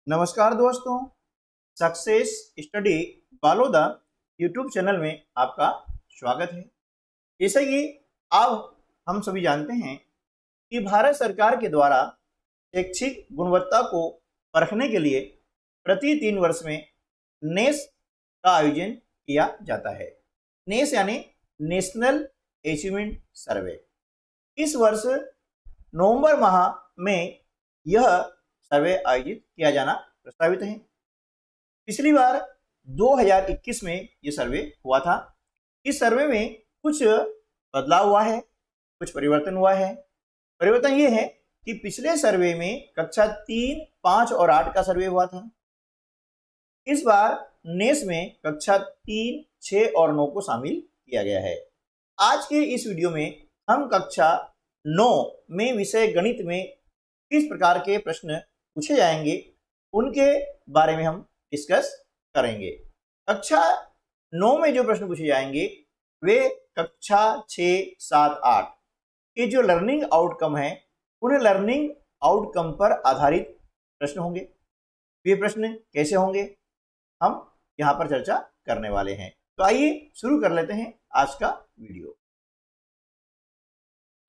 नमस्कार दोस्तों, success study Baloda YouTube channel में आपका स्वागत है। जैसे कि अब हम सभी जानते हैं कि भारत सरकार के द्वारा शैक्षिक गुणवत्ता को परखने के लिए प्रति 3 वर्ष में नेस का आयोजन किया जाता है। नेस यानी नेशनल अचीवमेंट सर्वे। इस वर्ष नवंबर माह में यह सर्वे आयोजित किया जाना प्रस्तावित है। पिछली बार 2021 में यह सर्वे हुआ था। इस सर्वे में कुछ बदलाव हुआ है, कुछ परिवर्तन हुआ है। परिवर्तन यह है कि पिछले सर्वे में कक्षा 3, 5 और 8 का सर्वे हुआ था। इस बार नेस में कक्षा 3, 6 और 9 को शामिल किया गया है। आज के इस वीडियो में हम कक्षा 9 में विषय गणित में किस प्रकार के प्रश्न पूछे जाएंगे उनके बारे में हम डिस्कस करेंगे। कक्षा 9 में जो प्रश्न पूछे जाएंगे वे कक्षा 6, 7, 8 के जो लर्निंग आउटकम है उन लर्निंग आउटकम पर आधारित प्रश्न होंगे। वे प्रश्न कैसे होंगे हम यहाँ पर चर्चा करने वाले हैं। तो आइए शुरू कर लेते हैं आज का वीडियो।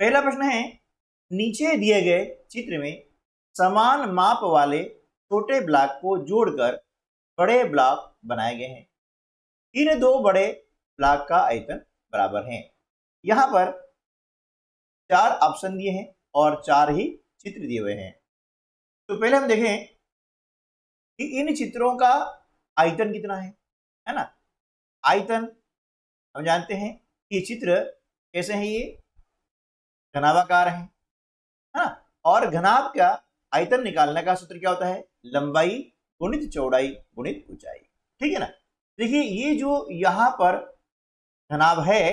पहला प्रश्न है, नीचे दिए गए चित्र में समान माप वाले छोटे ब्लॉक को जोड़कर बड़े ब्लॉक बनाए गए हैं। इन दो बड़े ब्लॉक का आयतन बराबर है। यहाँ पर 4 ऑप्शन दिए हैं और 4 ही चित्र दिए हुए हैं। तो पहले हम देखें कि इन चित्रों का आयतन कितना है ना। आयतन हम जानते हैं कि चित्र कैसे हैं, ये घनाभाकार है ना। और घनाभ का आयतन निकालने का सूत्र क्या होता है? लंबाई गुणित चौड़ाई गुणित ऊंचाई। ठीक है ना। देखिए ये जो यहाँ पर घनाभ है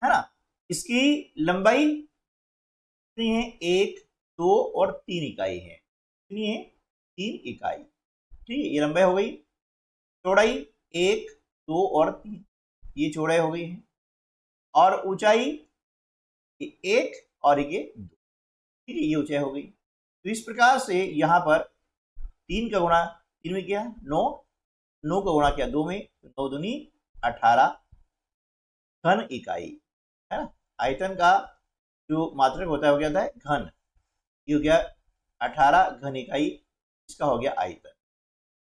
ना, इसकी लंबाई कितनी है? 1, 2 और 3 इकाई है। कितनी है? 3 इकाई। ठीक है, ये लंबाई हो गई। चौड़ाई 1, 2 और 3, ये चौड़ाई हो गई है। और ऊंचाई 1 और ये 2। ठीक है, ये ऊंचाई हो गई। तो इस प्रकार से यहाँ पर 3 का गुणा 3 में किया 9, 9 का गुणा किया 2 में, 9 दूनी 18 घन इकाई है ना। आयतन का जो मात्रक होता है वो क्या होता है? घन। ये हो गया 18 घन इकाई, इसका हो गया आयतन।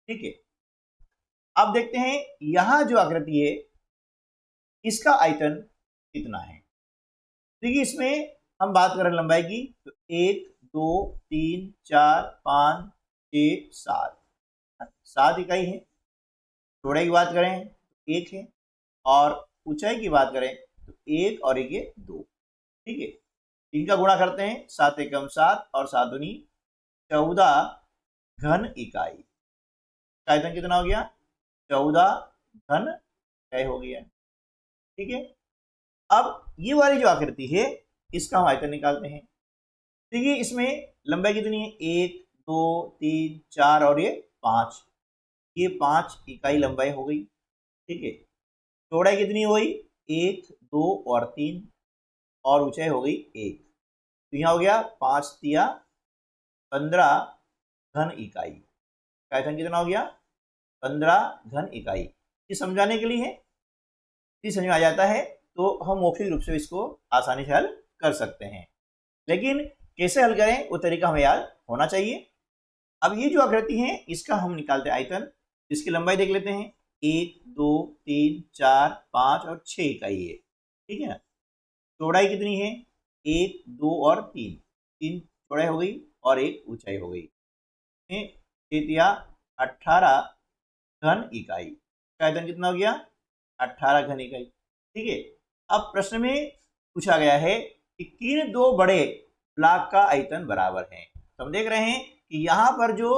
ठीक है, अब देखते हैं यहाँ जो आकृति है इसका आयतन कितना है। देखिए इसमें हम बात करें लंबाई की तो 1, 2, 3, 4, 5, 6, 7 इकाई है। चौड़ाई की बात करें तो 1 है और ऊंचाई की बात करें तो 1 और 1 ये 2। ठीक है, इनका गुणा करते हैं 7 एकम 7 और 7 दूनी 14 घन इकाई। आयतन कितना हो गया? 14 घन इकाई हो गया। ठीक है, अब ये वाली जो आकृति है इसका हम आयतन निकालते हैं। देखिए इसमें लंबाई कितनी है? 1, 2, 3, 4 और ये 5। ये 5 इकाई लंबाई हो गई। ठीक है, चौड़ाई कितनी हो गई? 1, 2 और 3 और ऊंचाई हो गई 1। तो यहाँ हो गया 5 तिया 15 घन इकाई। आयतन कितना हो गया? 15 घन इकाई। ये समझाने के लिए है, ये समझ में आ जाता है तो हम मौखिक रूप से इसको आसानी से हल कर सकते हैं। लेकिन कैसे हल करें वो तरीका हमें याद होना चाहिए। अब ये जो आकृति है इसका हम निकालते हैं आयतन। इसकी लंबाई देख लेते हैं, 1, 2, 3, 4, 5 और 6 इकाई है। ठीक है ना। चौड़ाई कितनी है? 1, 2 और 3, 3 चौड़ाई हो गई और 1 ऊंचाई हो गई। 18 घन इकाई। आयतन कितना हो गया? 18 घन इकाई। ठीक है, अब प्रश्न में पूछा गया है कि किन दो बड़े ब्लॉक का आयतन बराबर है। तो हम देख रहे हैं कि यहाँ पर जो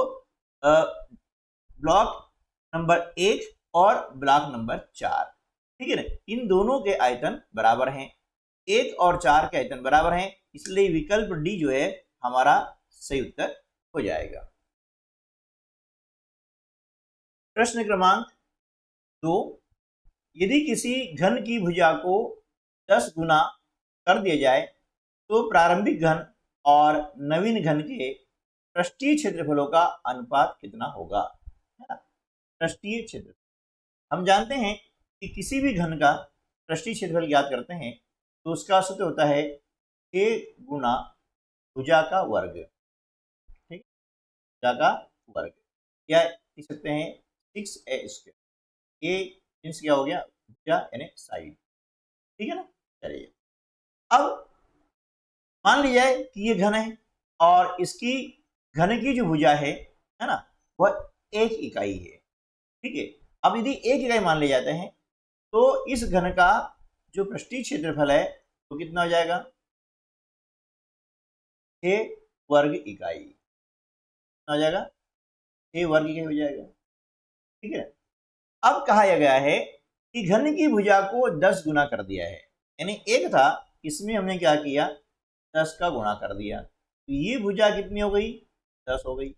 ब्लॉक नंबर 1 और ब्लॉक नंबर 4, ठीक है ना, इन दोनों के आयतन बराबर हैं। 1 और 4 के आयतन बराबर हैं, इसलिए विकल्प डी जो है हमारा सही उत्तर हो जाएगा। प्रश्न क्रमांक 2, यदि किसी घन की भुजा को 10 गुना कर दिया जाए तो प्रारंभिक घन और नवीन घन के पृष्ठीय क्षेत्रफलों का अनुपात कितना होगा, है ना। पृष्ठीय क्षेत्र, हम जानते हैं कि किसी भी घन का पृष्ठीय क्षेत्रफल ज्ञात करते हैं तो उसका सूत्र होता है a गुना भुजा का वर्ग, ठीक, भुजा का वर्ग, या लिख सकते हैं 6a²। a मीन्स क्या हो गया, भुजा यानी साइड, ठीक है ना। चलिए अब मान लिया जाए कि ये घन है और इसकी घन की जो भुजा है ना, वह 1 इकाई है, ठीक है। अब यदि 1 इकाई मान ले जाते हैं तो इस घन का जो पृष्ठीय क्षेत्रफल है वो कितना हो जाएगा, 6 वर्ग इकाई, कितना हो जाएगा, 6 वर्ग इकाई हो जाएगा, ठीक है। अब कहा गया है कि घन की भुजा को 10 गुना कर दिया है, यानी 1 था, इसमें हमने क्या किया, 10 का गुणा कर दिया, तो ये भुजा कितनी हो गई, 10 हो गई।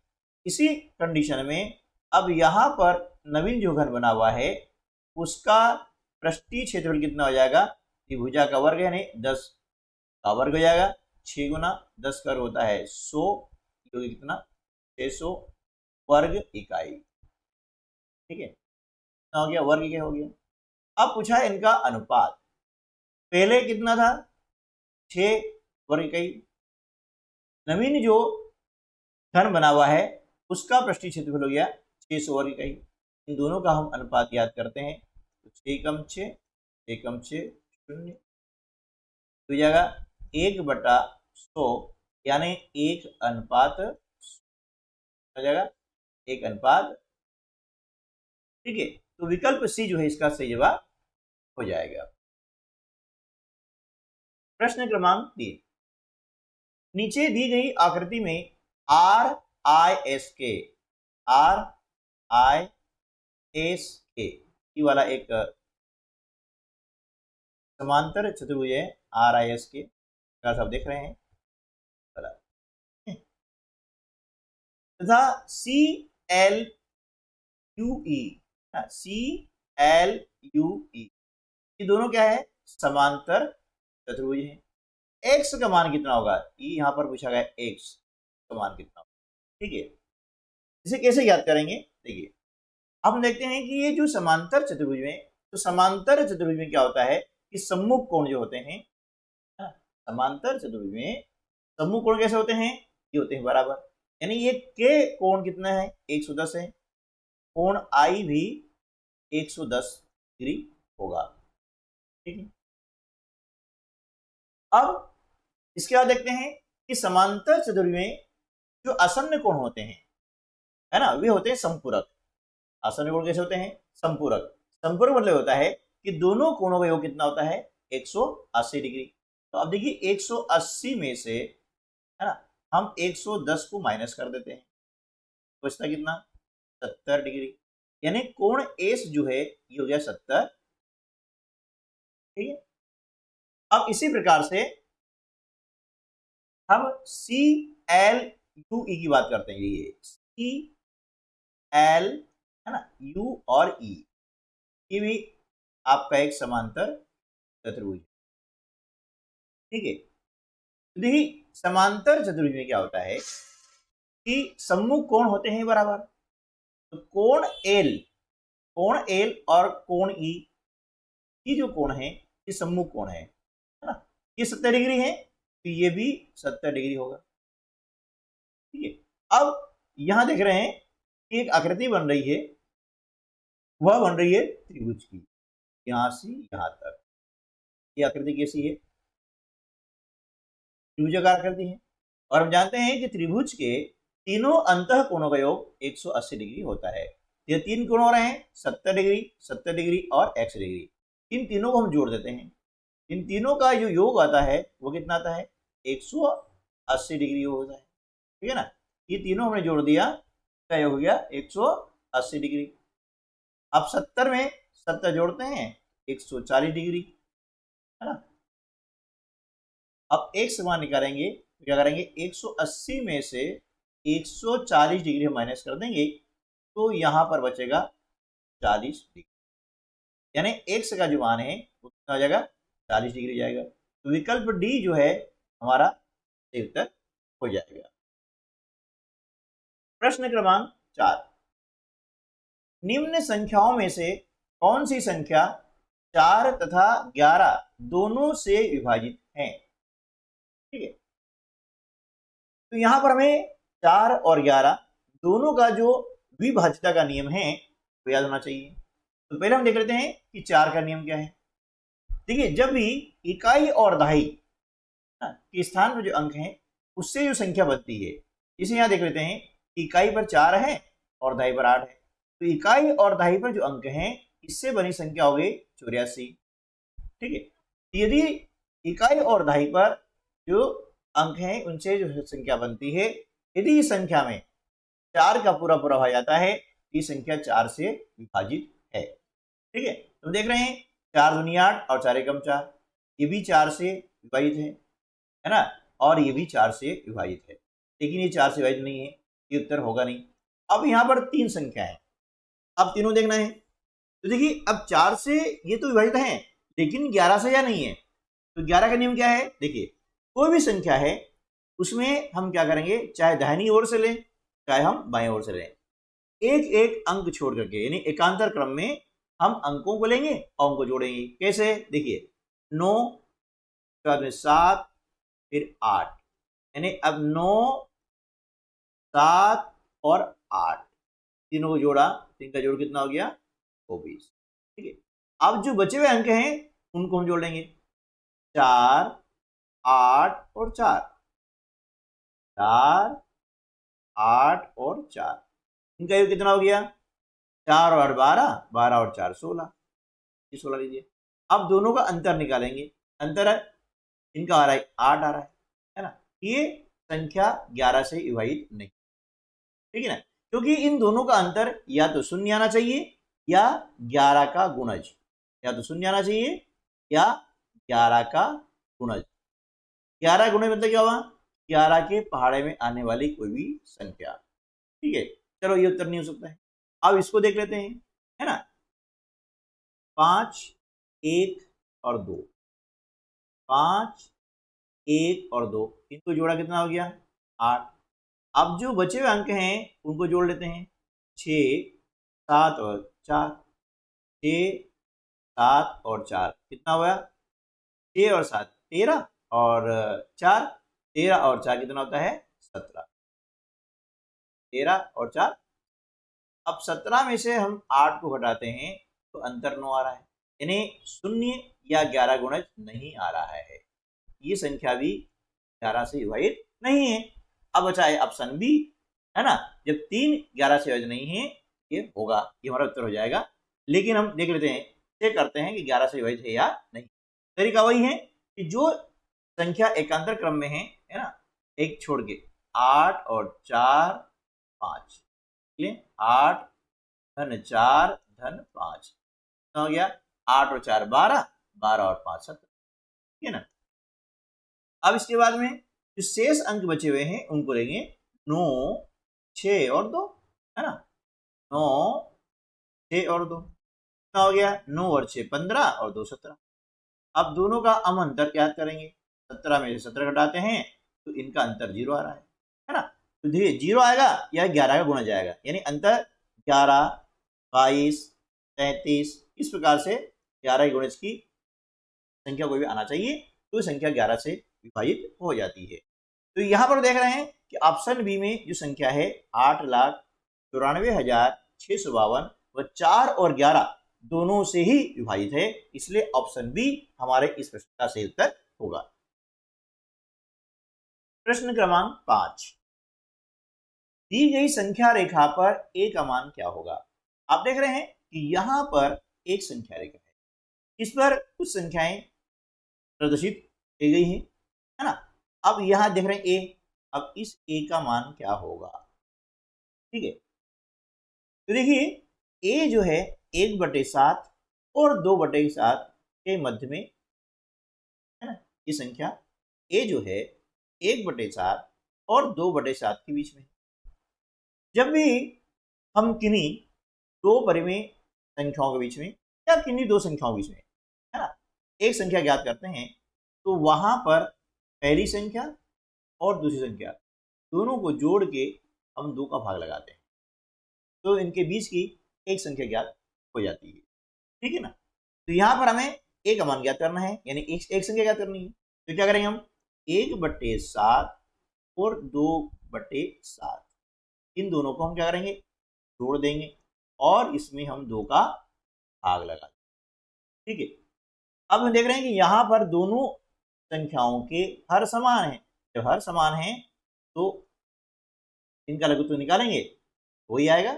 इसी कंडीशन में अब यहाँ पर नवीन जो घन बना हुआ है उसका पृष्ठीय क्षेत्रफल कितना हो जाएगा, ये भुजा का वर्ग है, नहीं 10 का वर्ग हो जाएगा, 6 गुना 10 का होता है 100, जो कितना 600 वर्ग इकाई, ठीक है, कितना हो गया, वर्ग इकाई हो गया। अब पूछा है इनका अनुपात, पहले कितना था, 6 वर्ग इकाई, नवीन जो घन बना हुआ है उसका पृष्ठीय क्षेत्रफल हो गया 600 वर्ग इकाई। इन दोनों का हम अनुपात याद करते हैं तो 6 कम 6, 6 कम 6 0 हो जाएगा, 1/100 यानी 1 अनुपात हो जाएगा, 1 अनुपात, ठीक है। तो विकल्प सी जो है इसका सही जवाब हो जाएगा। प्रश्न क्रमांक 3, नीचे दी गई आकृति में RISK ये वाला एक समांतर चतुर्भुज है, RISK आप देख रहे हैं, तथा CLUE ये दोनों क्या है, समांतर चतुर्भुज है। x का मान कितना होगा, ये यहां पर पूछा गया, x का मान कितना होगा, ठीक है। इसे कैसे याद करेंगे, देखिए हम देखते हैं कि ये जो समांतर चतुर्भुज में, तो समांतर चतुर्भुज में क्या होता है कि सम्मुख कोण जो होते हैं, समांतर चतुर्भुज में सम्मुख कोण कैसे होते हैं, ये होते हैं बराबर, यानी ये के कोण कितना है, 110 है, कोण आई भी 110 डिग्री होगा, ठीक है। अब इसके बाद देखते हैं कि समांतर चतुर्भुज में जो आसन्न कोण होते हैं, है ना, वे होते हैं संपूरक। आसन्न कोण कैसे होते हैं, संपूरक। संपूरक मतलब होता है कि दोनों कोणों का योग कितना होता है, 180 डिग्री। तो अब देखिए 180 में से, है ना, हम 110 को माइनस कर देते हैं, तो इसका कितना, 70 डिग्री, यानी कोण एस जो है ये हो गया 70, ठीक है। अब इसी प्रकार से हम CLUE की बात करते हैं, ये CL है ना, U और E, ये भी आपका एक समांतर चतुर्भुज, ठीक है। देखिए समांतर चतुर्भुज में क्या होता है कि सम्मुख कोण होते हैं बराबर, तो कोण L और कोण E, ये जो कोण है ये सम्मुख कोण है ना, ये 70 डिग्री है, तो ये भी 70 डिग्री होगा, ठीक है। अब यहां देख रहे हैं कि एक आकृति बन रही है, वह बन रही है त्रिभुज की, यहां से यहां तक। ये आकृति कैसी है, त्रिभुजाकार आकृति है, और हम जानते हैं कि त्रिभुज के तीनों अंतः कोणों का योग 180 डिग्री होता है। ये 3 कोण हो रहे हैं 70 डिग्री, 70 डिग्री और 180 डिग्री, इन तीनों को हम जोड़ देते हैं, इन तीनों का जो योग आता है वो कितना आता है, 180 डिग्री होता है, ठीक है ना। ये तीनों हमने जोड़ दिया, क्या योग हो गया, 180 डिग्री। अब 70 में 70 जोड़ते हैं, 140 डिग्री, है ना। अब एक समान निकालेंगे तो क्या करेंगे, 180 में से 140 डिग्री हम माइनस कर देंगे, तो यहां पर बचेगा 40 डिग्री, यानी x का जो मान है वो कितना हो जाएगा, 40 डिग्री जाएगा। तो विकल्प डी जो है हमारा सही उत्तर हो जाएगा। प्रश्न क्रमांक 4, निम्न संख्याओं में से कौन सी संख्या 4 तथा 11 दोनों से विभाजित है? ठीक है, तो यहां पर हमें 4 और 11 दोनों का जो विभाज्यता का नियम है वो याद होना चाहिए। तो पहले हम देख लेते हैं कि 4 का नियम क्या है। देखिए, जब भी इकाई और दहाई के स्थान पर जो अंक है उससे जो संख्या बनती है, इसे यहां देख लेते हैं, इकाई पर 4 है और दहाई पर 8 है, तो इकाई और दहाई पर जो अंक हैं इससे बनी संख्या हो गई 84। ठीक है, यदि इकाई और दहाई पर जो अंक हैं उनसे जो संख्या बनती है, यदि इस संख्या में 4 का पूरा पूरा हो जाता है, ये संख्या 4 से विभाजित है। ठीक है, तो देख रहे हैं 4 दूनी 8 और 4 एकम 4, ये भी 4 से विभाजित है ना, और ये भी 4 से विभाजित है, लेकिन ये 4 से विभाजित नहीं है, ये उत्तर होगा नहीं। अब यहाँ पर 3 संख्या है, अब तीनों देखना है। तो देखिए, अब 4 से ये तो विभाजित है, लेकिन 11 से या नहीं है। तो 11 का नियम क्या है? देखिए, कोई भी संख्या है उसमें हम क्या करेंगे, चाहे दाहिनी ओर से लें चाहे हम बाएं ओर से लें, एक एक अंक छोड़ करके, यानी एकांतर क्रम में हम अंकों को लेंगे और उनको जोड़ेंगे। कैसे? देखिए, 9 के बाद में 7 फिर 8, यानी अब 9 7 और 8 तीनों को जोड़ा, इनका जोड़ कितना हो गया? 24। ठीक है, अब जो बचे हुए अंक हैं उनको हम जोड़ लेंगे, 4 8 और 4, 4 8 और 4, इनका योग कितना हो गया? 4 और 8 12, 12 और 4 16, ये 16 लीजिए। अब दोनों का अंतर निकालेंगे, अंतर है इनका आ रहा है 8 आ रहा है ना, ये संख्या 11 से विभाजित नहीं। ठीक है ना, क्योंकि इन दोनों का अंतर या तो शून्य आना चाहिए या 11 का गुणज, या तो शून्य आना चाहिए या 11 का गुणज। 11 गुणज मतलब क्या हुआ? 11 के पहाड़े में आने वाली कोई भी संख्या। ठीक है, चलो ये उत्तर नहीं हो सकता है। अब इसको देख लेते हैं, है ना, 5 1 और 2, 5 1 और 2, इनको जोड़ा कितना हो गया? 8। अब जो बचे हुए अंक हैं उनको जोड़ लेते हैं, 6 7 और 4, 6 7 और 4 कितना हुआ? 6 और 7 13 और 4 13 और 4 कितना होता है? 17, 13 और 4। अब 17 में से हम 8 को घटाते हैं तो अंतर 9 आ रहा है, यानी 0 या 11 गुणज नहीं आ रहा है, ये संख्या भी 11 से विभाजित नहीं है। अब बचा है ऑप्शन बी, है ना, जब 3 11 से विभाजित नहीं है ये होगा, ये हमारा उत्तर हो जाएगा। लेकिन हम देख लेते हैं, चेक करते हैं कि 11 से विभाजित है या नहीं। तरीका वही है कि जो संख्या एकांतर क्रम में है ना, एक छोड़ के 8 और 4 5, 8 धन 4 धन 5 कितना हो गया? 8 और 4 12, 12 और 5 17, ठीक है ना। अब इसके बाद में जो शेष अंक बचे हुए हैं उनको लेंगे, 9 6 और 2, है ना, 9 6 और 2 कितना हो गया? 9 और 6 15 और 2 17। अब दोनों का हम अंतर ज्ञात करेंगे, 17 में से 17 घटाते हैं तो इनका अंतर 0 आ रहा है ना, तो देखिए 0 आएगा या 11 का गुणा जाएगा, यानी अंतर 11 22 33, इस प्रकार से 11 के गुणज की संख्या कोई भी आना चाहिए तो संख्या 11 से विभाजित हो जाती है। तो यहाँ पर देख रहे हैं कि ऑप्शन बी में जो संख्या है 8,94,652 व 4 और 11 दोनों से ही विभाजित है, इसलिए ऑप्शन बी हमारे इस प्रश्न का सही उत्तर होगा। प्रश्न क्रमांक 5, दी गई संख्या रेखा पर a का मान क्या होगा? आप देख रहे हैं कि यहां पर एक संख्या रेखा है, इस पर कुछ संख्याएं प्रदर्शित की गई हैं, है ना। अब यहां देख रहे हैं a, अब इस a का मान क्या होगा? ठीक है, तो देखिए a जो है 1/7 और 2/7 के मध्य में, है ना, ये संख्या a जो है 1/7 और 2/7 के बीच में। जब भी हम किन्हीं दो परिमेय संख्याओं के बीच में या किन्हीं दो संख्याओं के बीच में, है ना, एक संख्या ज्ञात करते हैं तो वहां पर पहली संख्या और दूसरी संख्या दोनों को जोड़ के हम 2 का भाग लगाते हैं तो इनके बीच की एक संख्या ज्ञात हो जाती है, ठीक है ना। तो यहाँ पर हमें ए का मान ज्ञात करना है, यानी एक संख्या ज्ञात करनी है। तो क्या करेंगे हम 1/7 और 2/7 इन दोनों को हम क्या करेंगे जोड़ देंगे और इसमें हम 2 का भाग लगा देंगे, ठीक है। अब हम देख रहे हैं कि यहाँ पर दोनों संख्याओं के हर समान है। जब हर समान है तो इनका लघुत्व निकालेंगे वही आएगा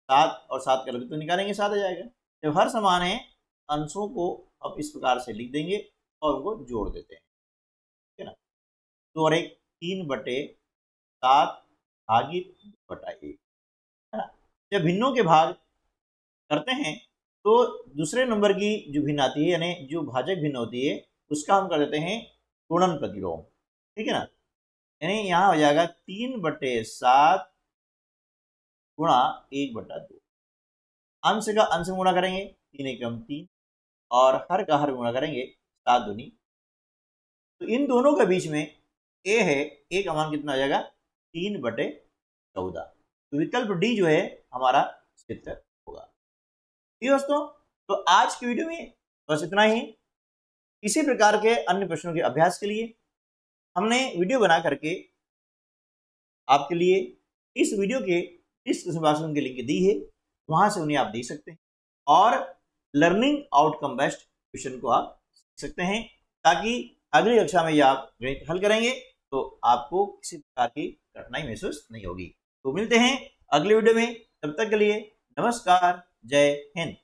7 और 7 का लघुत्व निकालेंगे 7 आ जाएगा। जब हर समान है अंशों को अब इस प्रकार से लिख देंगे और उनको जोड़ देते हैं, ठीक है ना। 2 और 1 3/7 भागित 2/1, है ना। जब भिन्नों के भाग करते हैं तो दूसरे नंबर की जो भिन्न आती है यानी जो भाजक भिन्न होती है उसका हम कर देते हैं गुणन प्रतिलोम, ठीक है ना। यानी यहाँ हो जाएगा 3/7 गुणा 1/2। अंश का अंश में गुणा करेंगे 3 एकम 3 और हर का हर गुणा करेंगे 7 दूनी। तो इन दोनों के बीच में ए है, ए का मान कितना हो जाएगा 3/14। तो विकल्प डी जो है हमारा सही उत्तर होगा। ठीक है दोस्तों, तो आज की वीडियो में बस इतना ही। इसी प्रकार के अन्य प्रश्नों के अभ्यास के लिए हमने वीडियो बना करके आपके लिए इस वीडियो के डिस्क्रिप्शन बॉक्स में लिंक दी है, वहां से उन्हें आप देख सकते हैं और लर्निंग आउटकम बेस्ड क्वेश्चन को आप सीख सकते हैं, ताकि अगली कक्षा में आप गणित हल करेंगे तो आपको किसी प्रकार की कठिनाई महसूस नहीं होगी। तो मिलते हैं अगले वीडियो में, तब तक के लिए नमस्कार, जय हिंद।